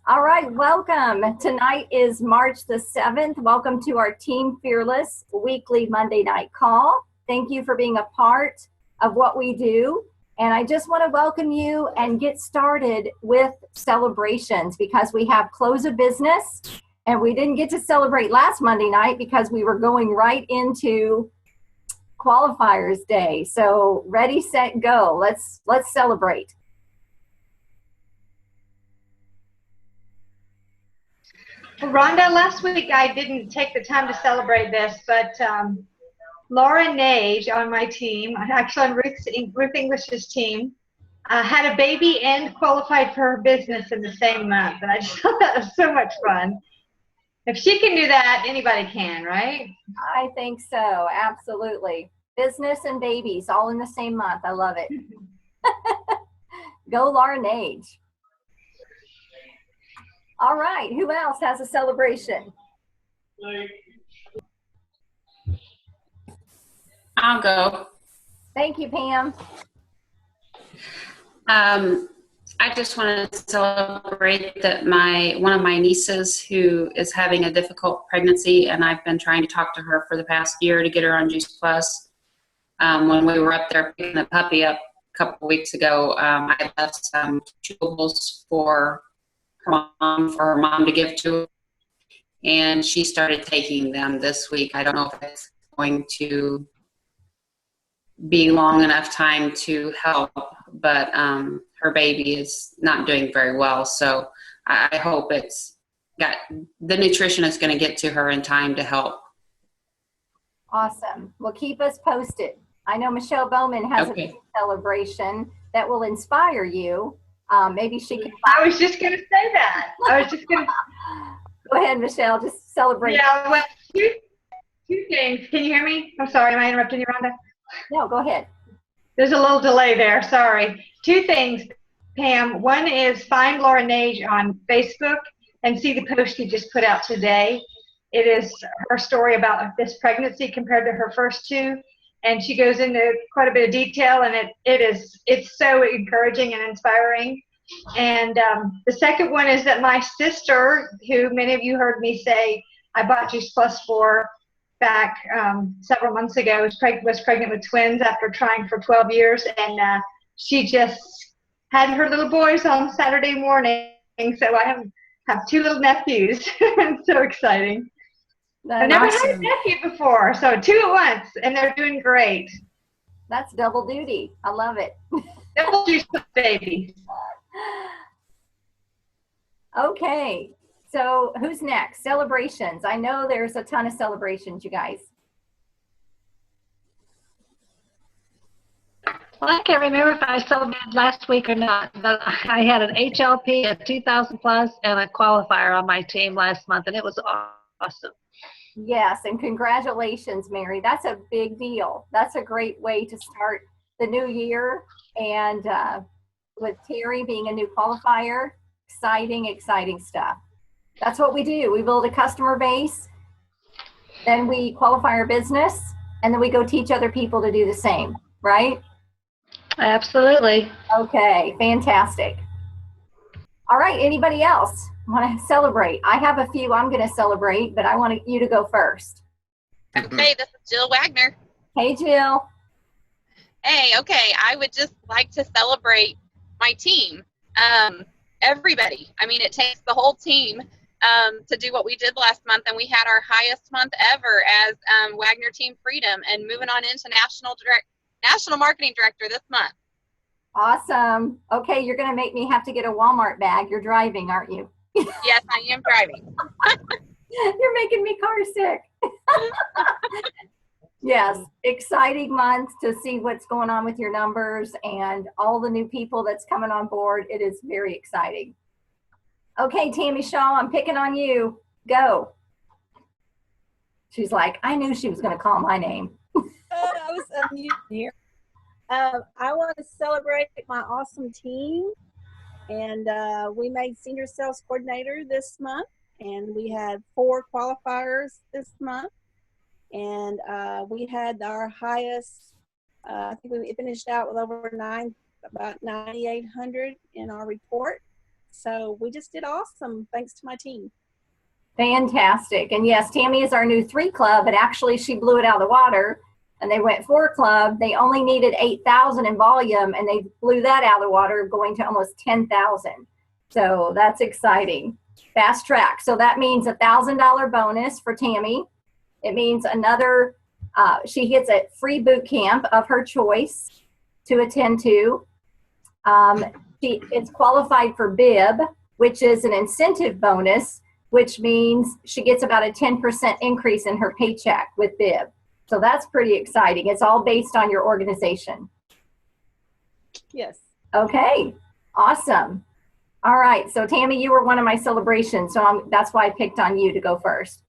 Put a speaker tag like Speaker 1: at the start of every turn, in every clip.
Speaker 1: All right, welcome. Tonight is March the 7th. Welcome to our Team Fearless weekly Monday night call. Thank you for being a part of what we do. And I just want to welcome you and get started with celebrations because we have close of business and we didn't get to celebrate last Monday night because we were going right into Qualifiers Day. So ready, set, go. Let's celebrate.
Speaker 2: Rhonda, last week I didn't take the time to celebrate this, but Laura Nage on my team, actually on Ruth English's team, had a baby and qualified for her business in the same month. And I just thought that was so much fun. If she can do that, anybody can, right?
Speaker 1: I think so, absolutely. Business and babies all in the same month. I love it. Go Laura Nage. All right, who else has a celebration?
Speaker 3: I'll go.
Speaker 1: Thank you, Pam.
Speaker 3: I just want to celebrate that one of my nieces who is having a difficult pregnancy, and I've been trying to talk to her for the past year to get her on Juice Plus. When we were up there picking the puppy up a couple weeks ago, I left some chewables for her mom to give to, and she started taking them this week. I don't know if it's going to be long enough time to help, but her baby is not doing very well, so I hope the nutrition is going to get to her in time to help.
Speaker 1: Awesome. Well, keep us posted. I know Michelle Bowman has a celebration that will inspire you. Maybe she can.
Speaker 2: I was just going to say that.
Speaker 1: Go ahead, Michelle. Just celebrate.
Speaker 2: Yeah, well, two things. Can you hear me? I'm sorry. Am I interrupting you, Rhonda?
Speaker 1: No, go ahead.
Speaker 2: There's a little delay there. Sorry. Two things, Pam. One is find Laura Nage on Facebook and see the post she just put out today. It is her story about this pregnancy compared to her first two. And she goes into quite a bit of detail, and it's so encouraging and inspiring. And the second one is that my sister, who many of you heard me say I bought Juice Plus for back several months ago, was pregnant with twins after trying for 12 years, and she just had her little boys on Saturday morning. So I have two little nephews. It's so exciting. I've never had a nephew before, so two at once, and they're doing great.
Speaker 1: That's double duty. I love it.
Speaker 2: Double Juice baby.
Speaker 1: Okay, so who's next? Celebrations. I know there's a ton of celebrations, you guys.
Speaker 4: Well, I can't remember if I celebrated last week or not, but I had an HLP, a 2,000 plus, and a qualifier on my team last month, and it was awesome.
Speaker 1: Yes, and congratulations, Mary. That's a big deal. That's a great way to start the new year. And with Terry being a new qualifier, exciting stuff. That's what we do. We build a customer base, then we qualify our business, and then we go teach other people to do the same, right?
Speaker 4: Absolutely.
Speaker 1: Okay, fantastic. All right, anybody else want to celebrate? I have a few I'm going to celebrate, but I want you to go first.
Speaker 5: Okay, this is Jill Wagner.
Speaker 1: Hey, Jill.
Speaker 5: Hey, okay, I would just like to celebrate my team. Everybody. I mean, it takes the whole team to do what we did last month, and we had our highest month ever as Wagner Team Freedom, and moving on into National Marketing Director this month.
Speaker 1: Awesome. Okay, you're going to make me have to get a Walmart bag. You're driving, aren't you?
Speaker 5: Yes, I am driving.
Speaker 1: You're making me car sick. Yes, exciting month to see what's going on with your numbers and all the new people that's coming on board. It is very exciting. Okay, Tammy Shaw, I'm picking on you. Go. She's like, I knew she was going to call my name.
Speaker 6: I was unmuted here. I want to celebrate my awesome team, and we made senior sales coordinator this month, and we had 4 qualifiers this month, and we had our highest. I think we finished out with over about 9,800 in our report, So we just did awesome thanks to my team.
Speaker 1: Fantastic. And yes, Tammy is our new 3 club, and actually she blew it out of the water, and they went 4 club. They only needed 8,000 in volume, and they blew that out of the water, going to almost 10,000. So that's exciting. Fast track. So that means $1,000 bonus for Tammy. It means another, she gets a free boot camp of her choice to attend to. She is qualified for BIB, which is an incentive bonus, which means she gets about a 10% increase in her paycheck with BIB. So that's pretty exciting. It's all based on your organization.
Speaker 6: Yes.
Speaker 1: Okay, awesome. All right, so Tammy, you were one of my celebrations, so that's why I picked on you to go first.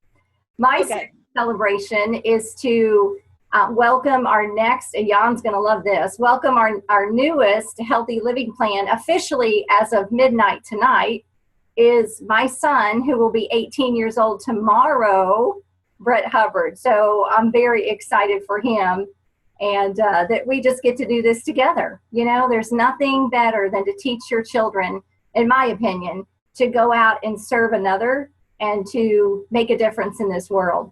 Speaker 1: My celebration is to welcome our next, and Jan's gonna love this, welcome our newest Healthy Living Plan, officially as of midnight tonight, is my son, who will be 18 years old tomorrow, Brett Hubbard. So I'm very excited for him, and that we just get to do this together. You know, there's nothing better than to teach your children, in my opinion, to go out and serve another and to make a difference in this world.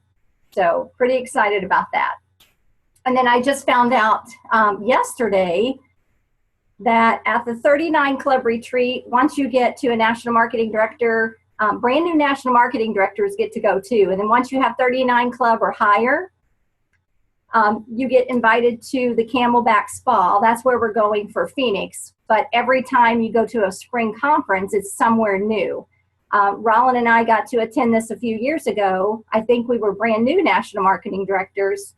Speaker 1: So pretty excited about that. And then I just found out yesterday that at the 39 Club Retreat, once you get to a national marketing director, brand new national marketing directors get to go too. And then once you have 39 Club or higher, you get invited to the Camelback Spa. That's where we're going for Phoenix. But every time you go to a spring conference, it's somewhere new. Rollin and I got to attend this a few years ago. I think we were brand new national marketing directors.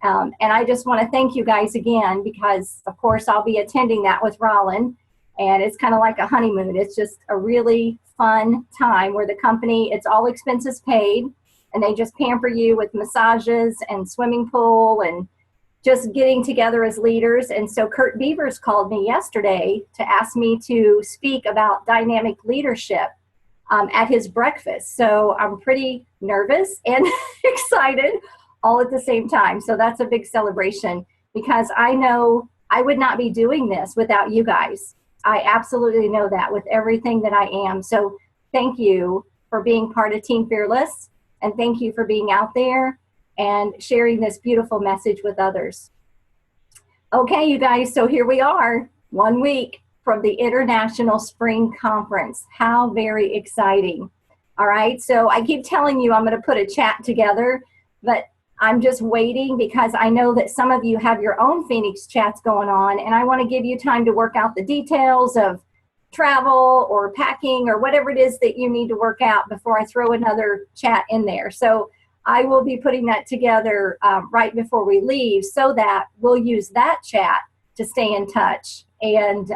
Speaker 1: And I just want to thank you guys again, because of course I'll be attending that with Rollin, and it's kind of like a honeymoon. It's just a really fun time where the company, it's all expenses paid, and they just pamper you with massages and swimming pool and just getting together as leaders. And so Kurt Beavers called me yesterday to ask me to speak about dynamic leadership at his breakfast. So I'm pretty nervous and excited all at the same time. So that's a big celebration, because I know I would not be doing this without you guys. I absolutely know that with everything that I am. So thank you for being part of Team Fearless, and thank you for being out there and sharing this beautiful message with others. Okay, you guys, so here we are, 1 week from the International Spring Conference. How very exciting. All right, so I keep telling you I'm going to put a chat together, but I'm just waiting because I know that some of you have your own Phoenix chats going on, and I want to give you time to work out the details of travel or packing or whatever it is that you need to work out before I throw another chat in there. So I will be putting that together right before we leave, so that we'll use that chat to stay in touch and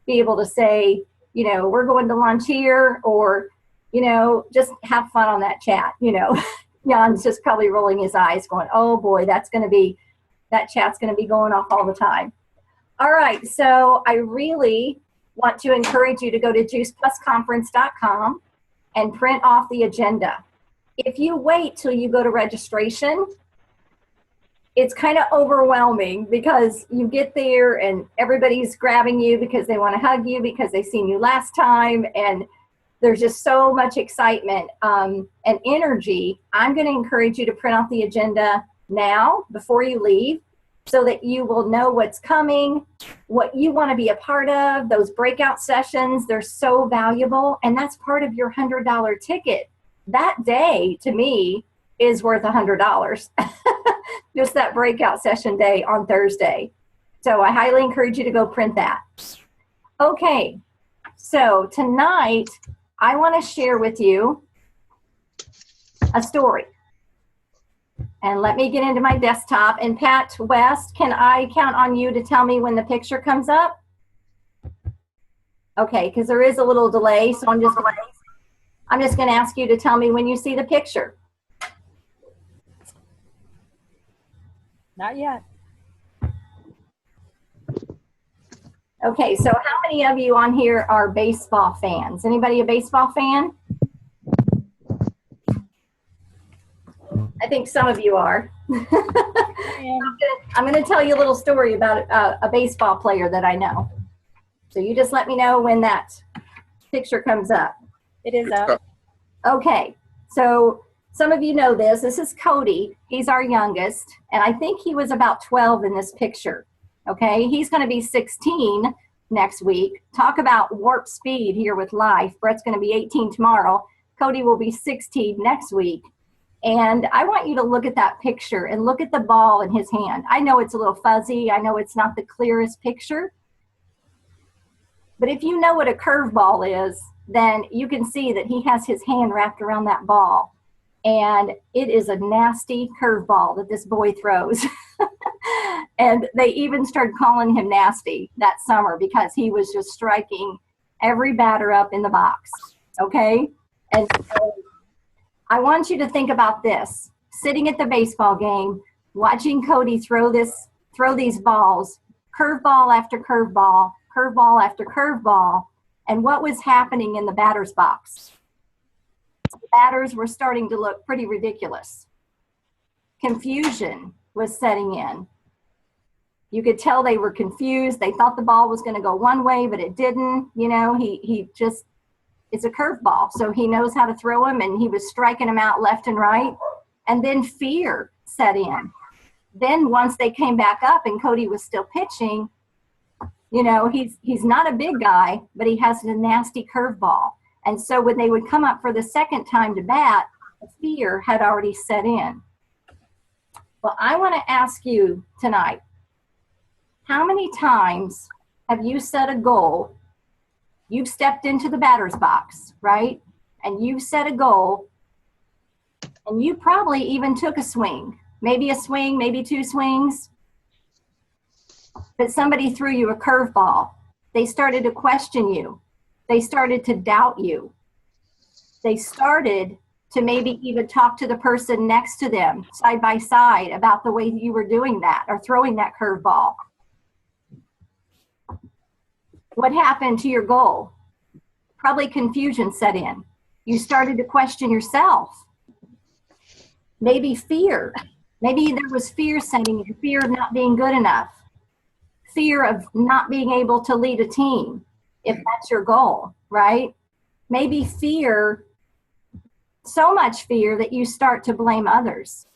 Speaker 1: be able to say, you know, we're going to lunch here, or, you know, just have fun on that chat, you know. Jan's just probably rolling his eyes going, oh boy, that chat's going to be going off all the time. All right, so I really want to encourage you to go to juiceplusconference.com and print off the agenda. If you wait till you go to registration, it's kind of overwhelming, because you get there and everybody's grabbing you because they want to hug you because they've seen you last time, and there's just so much excitement and energy. I'm going to encourage you to print off the agenda now before you leave, so that you will know what's coming, what you want to be a part of. Those breakout sessions, they're so valuable, and that's part of your $100 ticket. That day, to me, is worth $100. Just that breakout session day on Thursday. So I highly encourage you to go print that. Okay, so tonight I want to share with you a story. And let me get into my desktop. And Pat West, can I count on you to tell me when the picture comes up? Okay, because there is a little delay, so I'm just going to ask you to tell me when you see the picture.
Speaker 6: Not yet.
Speaker 1: Okay, so how many of you on here are baseball fans? Anybody a baseball fan? I think some of you are. I'm going to tell you a little story about a baseball player that I know. So you just let me know when that picture comes up.
Speaker 6: It is up.
Speaker 1: Okay, so some of you know this. This is Cody. He's our youngest, and I think he was about 12 in this picture. Okay, he's going to be 16 next week. Talk about warp speed here with life. Brett's going to be 18 tomorrow. Cody will be 16 next week. And I want you to look at that picture and look at the ball in his hand. I know it's a little fuzzy. I know it's not the clearest picture. But if you know what a curveball is, then you can see that he has his hand wrapped around that ball. And it is a nasty curveball that this boy throws. And they even started calling him nasty that summer because he was just striking every batter up in the box. Okay? And so I want you to think about this. Sitting at the baseball game, watching Cody throw these balls, curveball after curveball, curveball after curveball, and what was happening in the batter's box. The batters were starting to look pretty ridiculous. Confusion was setting in. You could tell they were confused. They thought the ball was going to go one way, but it didn't. You know, he just, it's a curveball, so he knows how to throw them, and he was striking them out left and right. And then fear set in. Then once they came back up and Cody was still pitching, you know, he's not a big guy, but he has a nasty curveball. And so when they would come up for the second time to bat, the fear had already set in. Well, I want to ask you tonight, how many times have you set a goal? You've stepped into the batter's box, right? And you've set a goal, and you probably even took a swing, maybe two swings, but somebody threw you a curveball. They started to question you. They started to doubt you. They started to maybe even talk to the person next to them, side by side, about the way you were doing that or throwing that curveball. What happened to your goal? Probably confusion set in. You started to question yourself. Maybe fear. Maybe there was fear setting in, fear of not being good enough, fear of not being able to lead a team, if that's your goal, right? Maybe fear, so much fear that you start to blame others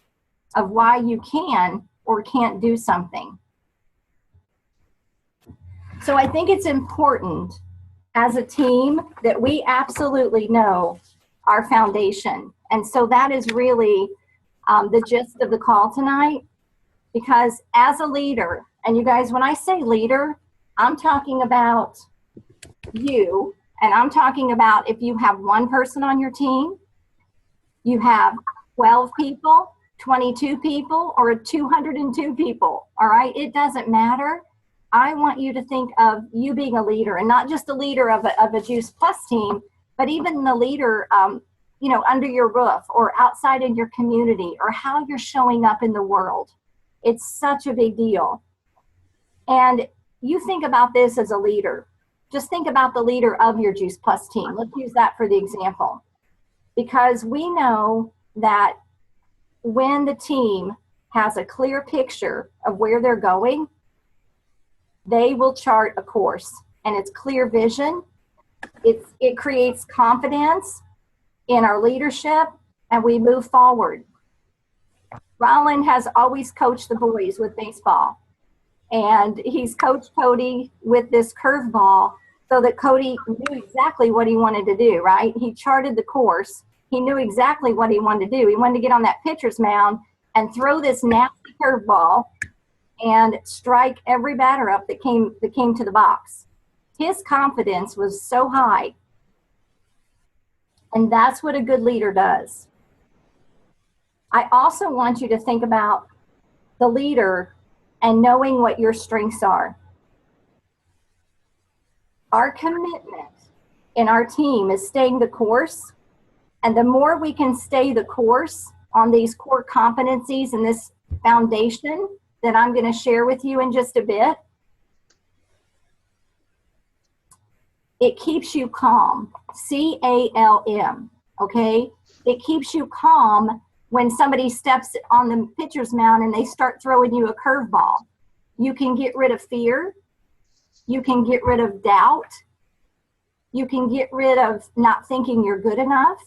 Speaker 1: of why you can or can't do something. So I think it's important as a team that we absolutely know our foundation. And so that is really the gist of the call tonight, because as a leader, and you guys, when I say leader, I'm talking about you, and I'm talking about if you have one person on your team, you have 12 people, 22 people, or 202 people, all right? It doesn't matter. I want you to think of you being a leader, and not just a leader of a Juice Plus team, but even the leader, you know, under your roof or outside in your community, or how you're showing up in the world. It's such a big deal. And you think about this as a leader. Just think about the leader of your Juice Plus team. Let's use that for the example. Because we know that when the team has a clear picture of where they're going, they will chart a course, and it's clear vision. It creates confidence in our leadership, and we move forward. Roland has always coached the boys with baseball, and he's coached Cody with this curveball so that Cody knew exactly what he wanted to do, right? He charted the course. He knew exactly what he wanted to do. He wanted to get on that pitcher's mound and throw this nasty curveball and strike every batter up that came to the box. His confidence was so high. And that's what a good leader does. I also want you to think about the leader and knowing what your strengths are. Our commitment in our team is staying the course. And the more we can stay the course on these core competencies and this foundation that I'm going to share with you in just a bit, it keeps you calm. C-A-L-M, okay? It keeps you calm when somebody steps on the pitcher's mound and they start throwing you a curveball. You can get rid of fear. You can get rid of doubt. you can get rid of not thinking you're good enough.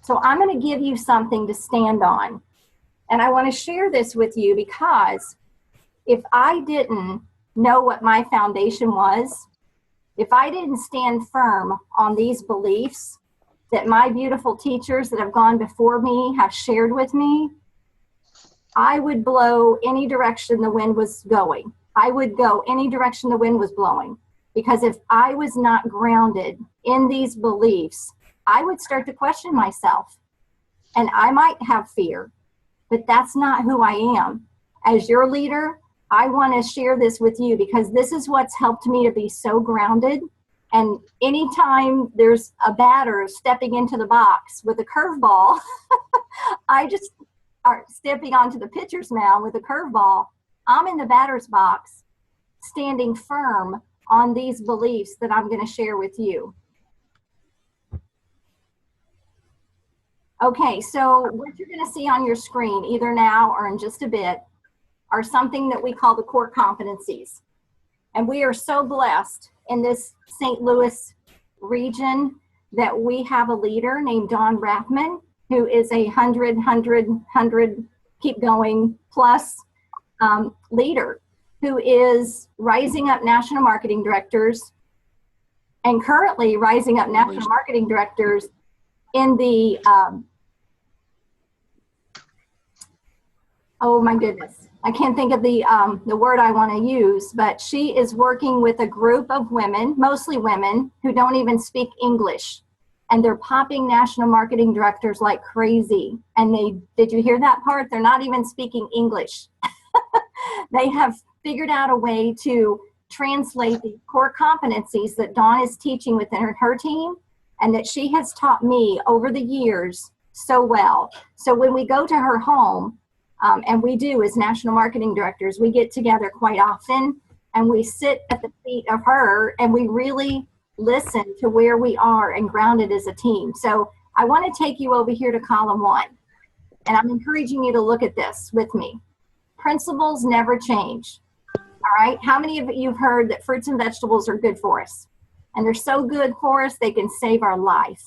Speaker 1: So I'm going to give you something to stand on. And I want to share this with you because if I didn't know what my foundation was, if I didn't stand firm on these beliefs that my beautiful teachers that have gone before me have shared with me, I would blow any direction the wind was going. I would go any direction the wind was blowing. Because if I was not grounded in these beliefs, I would start to question myself. And I might have fear, but that's not who I am. As your leader, I want to share this with you because this is what's helped me to be so grounded. And anytime there's a batter stepping into the box with a curveball, I just are stepping onto the pitcher's mound with a curveball. I'm in the batter's box, standing firm on these beliefs that I'm going to share with you. Okay, so what you're going to see on your screen, either now or in just a bit, are something that we call the core competencies. And we are so blessed in this St. Louis region that we have a leader named Dawn Rathman, who is a 100, keep going plus leader, who is rising up national marketing directors and currently rising up national marketing directors in the, oh my goodness, I can't think of the word I want to use, but she is working with a group of women, mostly women, who don't even speak English. And they're popping national marketing directors like crazy. And did you hear that part? They're not even speaking English. They have figured out a way to translate the core competencies that Dawn is teaching within her team and that she has taught me over the years so well. So when we go to her home, and we do as national marketing directors, we get together quite often and we sit at the feet of her and we really listen to where we are and grounded as a team. So I want to take you over here to column 1. And I'm encouraging you to look at this with me. Principles never change. All right. How many of you have heard that fruits and vegetables are good for us? And they're so good for us, they can save our life.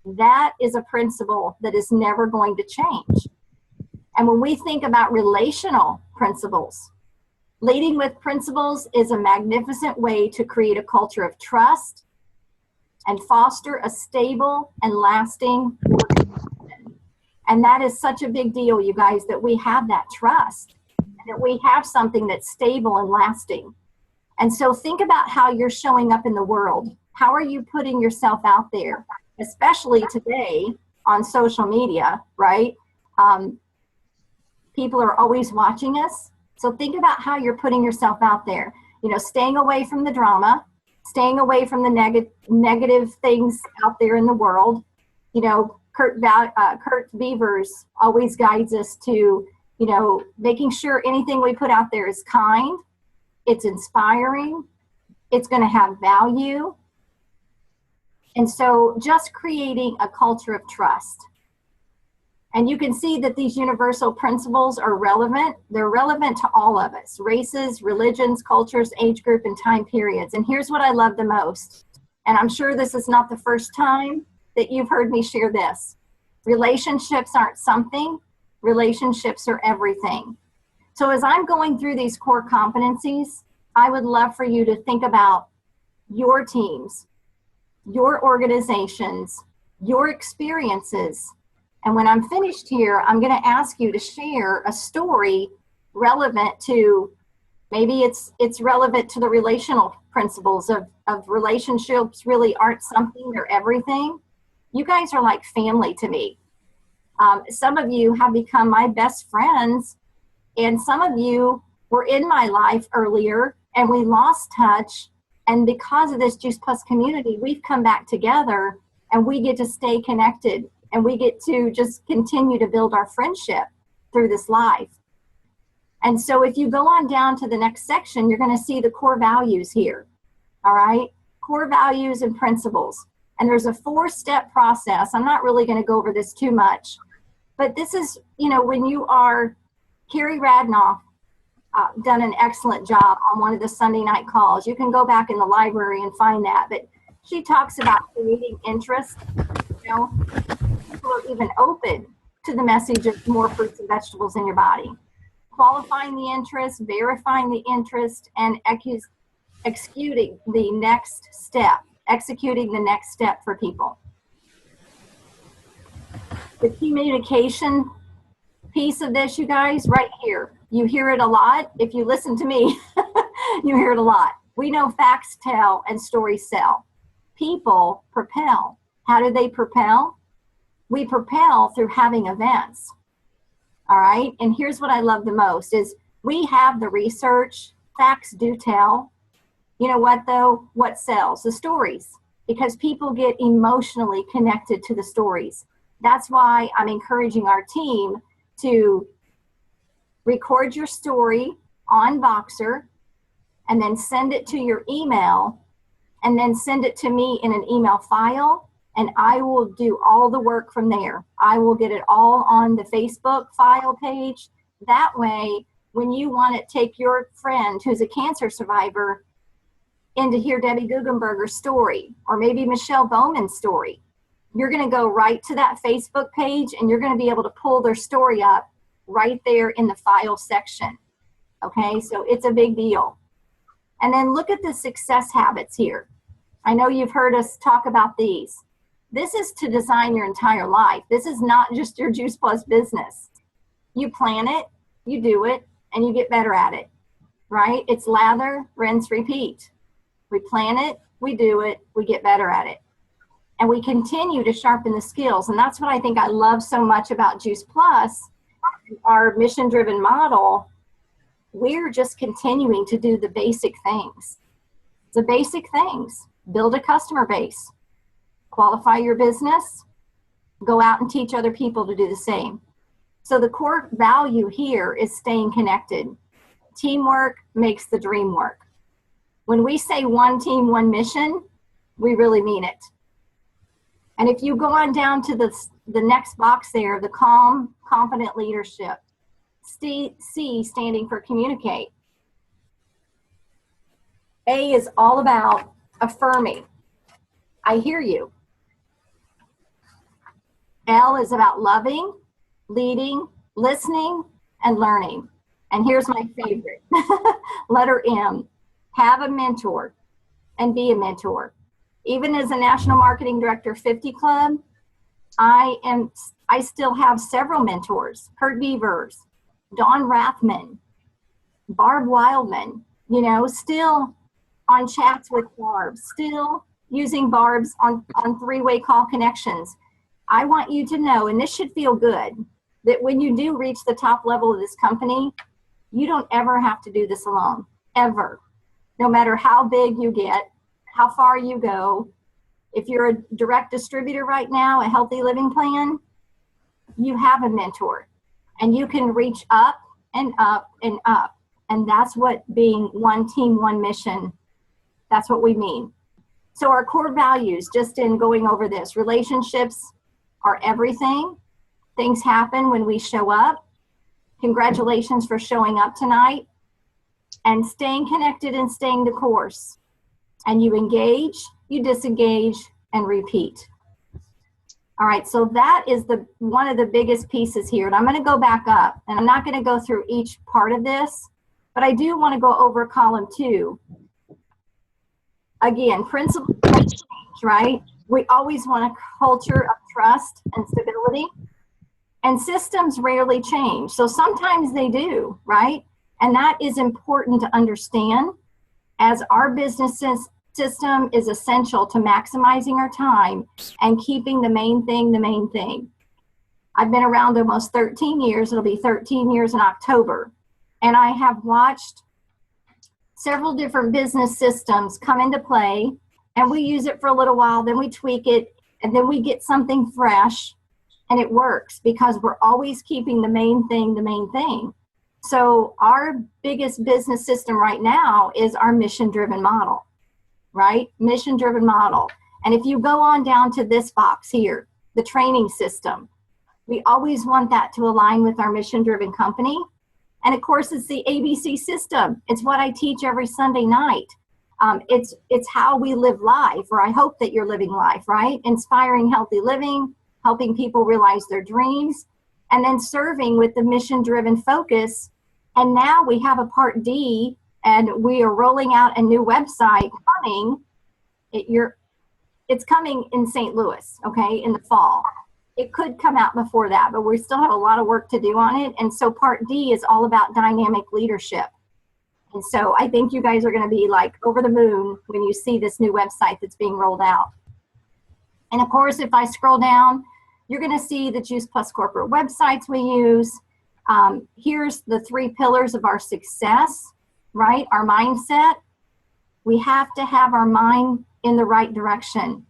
Speaker 1: That is a principle that is never going to change. And when we think about relational principles, leading with principles is a magnificent way to create a culture of trust and foster a stable and lasting organization. And that is such a big deal, you guys, that we have that trust, and that we have something that's stable and lasting. And so think about how you're showing up in the world. How are you putting yourself out there, especially today on social media, right? People are always watching us. So think about how you're putting yourself out there. You know, staying away from the drama, staying away from the negative things out there in the world. You know, Kurt Beavers always guides us to, you know, making sure anything we put out there is kind, it's inspiring, it's going to have value. And so just creating a culture of trust. And you can see that these universal principles are relevant. They're relevant to all of us, races, religions, cultures, age group, and time periods. And here's what I love the most. And I'm sure this is not the first time that you've heard me share this. Relationships aren't something. Relationships are everything. So as I'm going through these core competencies, I would love for you to think about your teams, your organizations, your experiences. And when I'm finished here, I'm going to ask you to share a story relevant to, maybe it's relevant to the relational principles of relationships really aren't something, they're everything. You guys are like family to me. Some of you have become my best friends, and some of you were in my life earlier and we lost touch. And because of this Juice Plus community, we've come back together and we get to stay connected. And we get to just continue to build our friendship through this life. And so if you go on down to the next section, you're going to see the core values here. All right? Core values and principles. And there's a 4-step process. I'm not really going to go over this too much. But this is, you know, when you are, Carrie Radnoff done an excellent job on one of the Sunday night calls. You can go back in the library and find that. But She talks about creating interest. You know, people are even open to the message of more fruits and vegetables in your body. Qualifying the interest, verifying the interest, and executing the next step for people. The communication piece of this, you guys, right here. You hear it a lot. If you listen to me, you hear it a lot. We know facts tell and stories sell. People propel. How do they propel? We propel through having events. All right. And here's what I love the most is we have the research. Facts do tell. You know what though? What sells? The stories. Because people get emotionally connected to the stories. That's why I'm encouraging our team to record your story on Voxer and then send it to your email and then send it to me in an email file, and I will do all the work from there. I will get it all on the Facebook file page. That way, when you want to take your friend who's a cancer survivor in to hear Debbie Guggenberger's story, or maybe Michelle Bowman's story, you're going to go right to that Facebook page and you're going to be able to pull their story up right there in the file section. Okay, so it's a big deal. And then look at the success habits here. I know you've heard us talk about these. This is to design your entire life. This is not just your Juice Plus business. You plan it, you do it, and you get better at it, right? It's lather, rinse, repeat. We plan it, we do it, we get better at it. And we continue to sharpen the skills. And that's what I think I love so much about Juice Plus, our mission-driven model. We're just continuing to do the basic things. The basic things. Build a customer base. Qualify your business. Go out and teach other people to do the same. So the core value here is staying connected. Teamwork makes the dream work. When we say one team, one mission, we really mean it. And if you go on down to the next box there, the calm, confident leadership, C standing for communicate. A is all about affirming. I hear you. L is about loving, leading, listening, and learning. And here's my favorite. Letter M, have a mentor and be a mentor. Even as a National Marketing Director 50 Club, I still have several mentors. Kurt Beavers, Dawn Rathman, Barb Wildman, you know, still on chats with Barb, still using Barb's on three-way call connections. I want you to know, and this should feel good, that when you do reach the top level of this company, you don't ever have to do this alone, ever. No matter how big you get, how far you go. If you're a direct distributor right now, a healthy living plan, you have a mentor and you can reach up and up and up. And that's what being one team, one mission, that's what we mean. So our core values, just in going over this, relationships are everything. Things happen when we show up. Congratulations for showing up tonight. And staying connected and staying the course. And you engage, you disengage, and repeat. All right, so that is one of the biggest pieces here. And I'm going to go back up, and I'm not going to go through each part of this, but I do want to go over column 2. Again, principles change, right? We always want a culture of trust and stability, and systems rarely change. So sometimes they do, right? And that is important to understand, as our business system is essential to maximizing our time and keeping the main thing the main thing. I've been around almost 13 years. It'll be 13 years in October. And I have watched several different business systems come into play, and we use it for a little while, then we tweak it, and then we get something fresh, and it works because we're always keeping the main thing the main thing. So our biggest business system right now is our mission-driven model, right? Mission-driven model. And if you go on down to this box here, the training system, we always want that to align with our mission-driven company. And of course, it's the ABC system. It's what I teach every Sunday night. It's how we live life, or I hope that you're living life, right? Inspiring healthy living, helping people realize their dreams, and then serving with the mission-driven focus. And now we have a part D, and we are rolling out a new website coming. It's coming in St. Louis, okay, in the fall. It could come out before that, but we still have a lot of work to do on it. And so part D is all about dynamic leadership. And so I think you guys are going to be like over the moon when you see this new website that's being rolled out. And of course, if I scroll down, you're going to see the Juice Plus corporate websites we use. Here's the 3 pillars of our success, right? Our mindset. We have to have our mind in the right direction,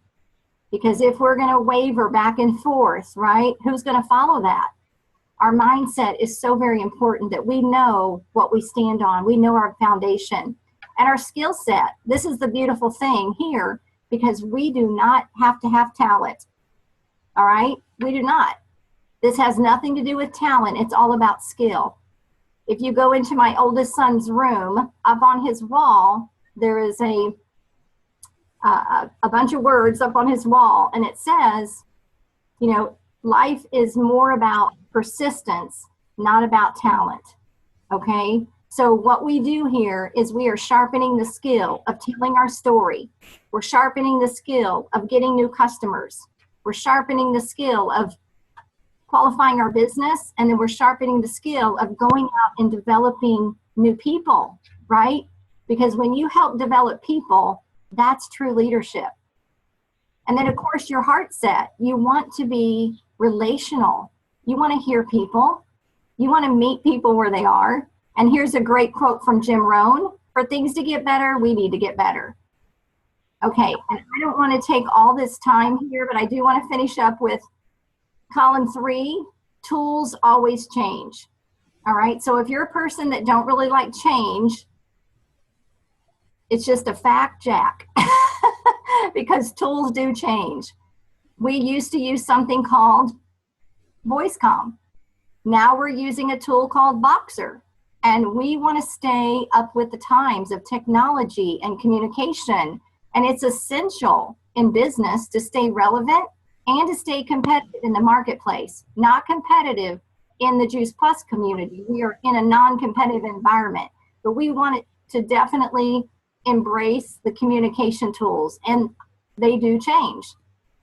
Speaker 1: because if we're going to waver back and forth, right, who's going to follow that? Our mindset is so very important, that we know what we stand on. We know our foundation and our skill set. This is the beautiful thing here, because we do not have to have talent. All right? We do not. This has nothing to do with talent. It's all about skill. If you go into my oldest son's room, up on his wall, there is a bunch of words up on his wall, and it says, you know, life is more about persistence, not about talent. Okay? So what we do here is we are sharpening the skill of telling our story. We're sharpening the skill of getting new customers. We're sharpening the skill of qualifying our business, and then we're sharpening the skill of going out and developing new people, right? Because when you help develop people, that's true leadership. And then, of course, your heart set. You want to be relational. You want to hear people. You want to meet people where they are. And here's a great quote from Jim Rohn: for things to get better, we need to get better. Okay, and I don't want to take all this time here, but I do want to finish up with column 3, tools always change. All right, so if you're a person that don't really like change, it's just a fact, Jack, because tools do change. We used to use something called VoiceCom. Now we're using a tool called Boxer, and we want to stay up with the times of technology and communication, and it's essential in business to stay relevant and to stay competitive in the marketplace, not competitive in the Juice Plus community. We are in a non-competitive environment, but we want it to definitely embrace the communication tools, and they do change.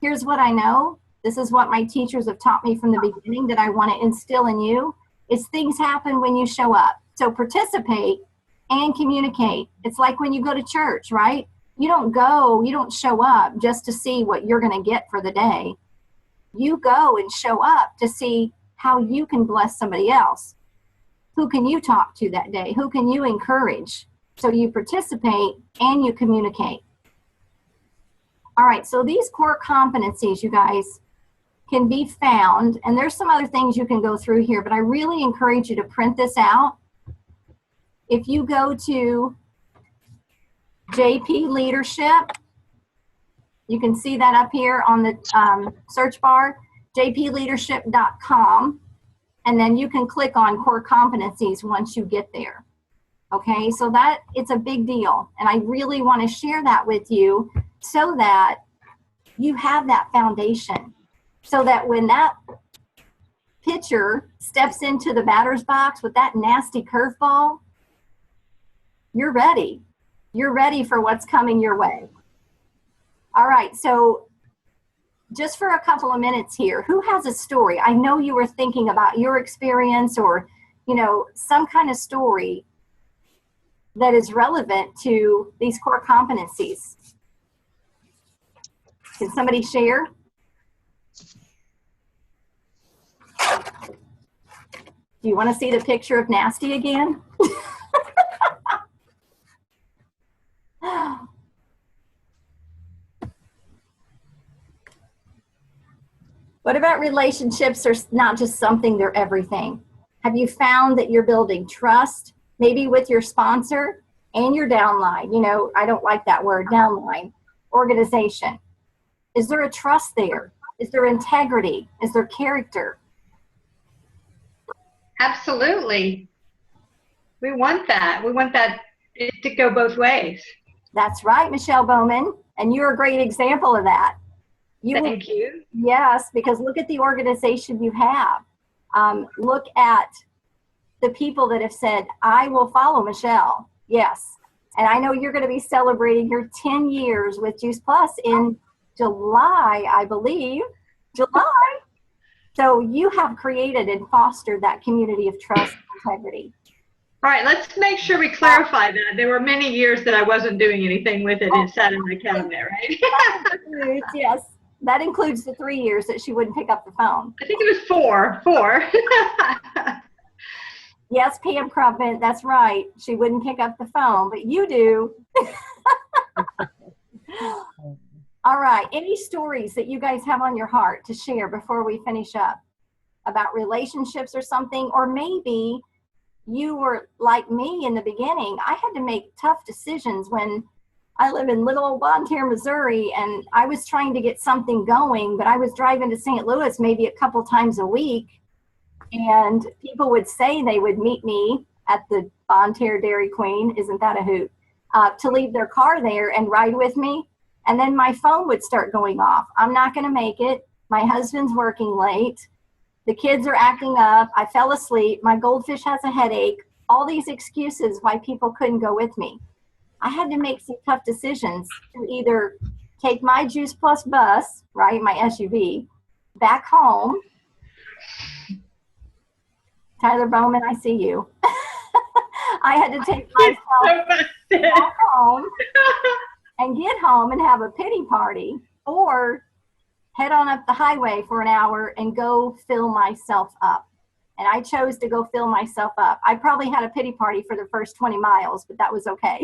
Speaker 1: Here's what I know. This is what my teachers have taught me from the beginning that I want to instill in you, is things happen when you show up. So participate and communicate. It's like when you go to church, right? You don't show up just to see what you're going to get for the day. You go and show up to see how you can bless somebody else. Who can you talk to that day? Who can you encourage? So you participate and you communicate. All right, so these core competencies, you guys, can be found, and there's some other things you can go through here, but I really encourage you to print this out. If you go to JP Leadership, you can see that up here on the search bar, jpleadership.com, and then you can click on core competencies once you get there. Okay, so that it's a big deal, and I really want to share that with you so that you have that foundation, so that when that pitcher steps into the batter's box with that nasty curveball, you're ready. You're ready for what's coming your way. All right, so just for a couple of minutes here, who has a story? I know you were thinking about your experience, or, you know, some kind of story that is relevant to these core competencies. Can somebody share? Do you want to see the picture of Nasty again? What about relationships are not just something, they're everything? Have you found that you're building trust, maybe with your sponsor and your downline? You know, I don't like that word, downline, organization. Is there a trust there? Is there integrity? Is there character?
Speaker 2: Absolutely. We want that. We want that to go both ways.
Speaker 1: That's right, Michelle Bowman. And you're a great example of that.
Speaker 2: Thank you.
Speaker 1: Yes, because look at the organization you have. Look at the people that have said, I will follow Michelle. Yes. And I know you're going to be celebrating your 10 years with Juice Plus in July, I believe. July. So you have created and fostered that community of trust and integrity.
Speaker 2: All right, let's make sure we clarify that. There were many years that I wasn't doing anything with it. It sat in my cabinet, right?
Speaker 1: Yes. That includes the 3 years that she wouldn't pick up the phone.
Speaker 2: I think it was four.
Speaker 1: Yes, Pam Crumpet, that's right. She wouldn't pick up the phone, but you do. All right. Any stories that you guys have on your heart to share before we finish up about relationships or something? Or maybe you were like me in the beginning. I had to make tough decisions when I live in little old Bon Terre, Missouri, and I was trying to get something going, but I was driving to St. Louis maybe a couple times a week. And people would say they would meet me at the Bon Terre Dairy Queen, isn't that a hoot, to leave their car there and ride with me. And then my phone would start going off. I'm not going to make it. My husband's working late. The kids are acting up. I fell asleep. My goldfish has a headache. All these excuses why people couldn't go with me. I had to make some tough decisions to either take my Juice Plus bus, right, my SUV, back home. Tyler Bowman, I see you. I had to take myself back home and get home and have a pity party, or head on up the highway for an hour and go fill myself up. And I chose to go fill myself up. I probably had a pity party for the first 20 miles, but that was okay.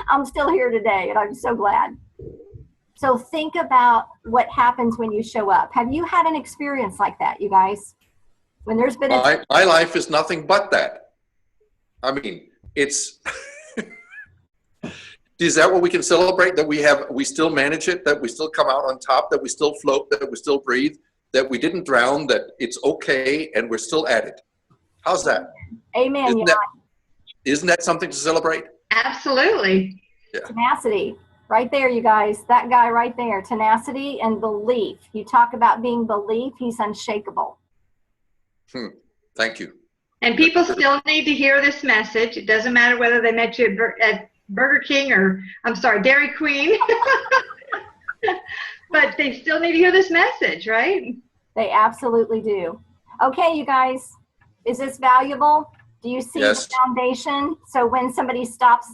Speaker 1: I'm still here today, and I'm so glad. So think about what happens when you show up. Have you had an experience like that, you guys? When there's been
Speaker 7: my life is nothing but that. I mean, it's is that what we can celebrate? That we still manage it, that we still come out on top, that we still float, that we still breathe, that we didn't drown, that it's okay, and we're still at it. How's that?
Speaker 1: Amen.
Speaker 7: Isn't that something to celebrate?
Speaker 2: Absolutely.
Speaker 7: Yeah.
Speaker 1: Tenacity. Right there, you guys. That guy right there. Tenacity and belief. You talk about being belief, he's unshakable.
Speaker 7: Thank you.
Speaker 2: And people still need to hear this message. It doesn't matter whether they met you at Burger King or, I'm sorry, Dairy Queen. But they still need to hear this message, right?
Speaker 1: They absolutely do. Okay, you guys. Is this valuable? Do you see
Speaker 7: Yes.
Speaker 1: the foundation? So when somebody steps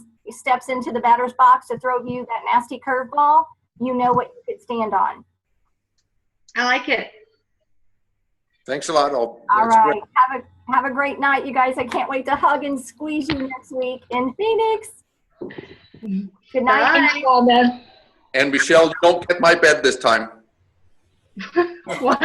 Speaker 1: into the batter's box to throw you that nasty curveball, you know what you could stand on.
Speaker 2: I like it.
Speaker 7: Thanks a lot.
Speaker 1: All right. Have a great night, you guys. I can't wait to hug and squeeze you next week in Phoenix. Good night.
Speaker 2: Bye.
Speaker 7: And Michelle, you don't get my bed this time.
Speaker 2: What?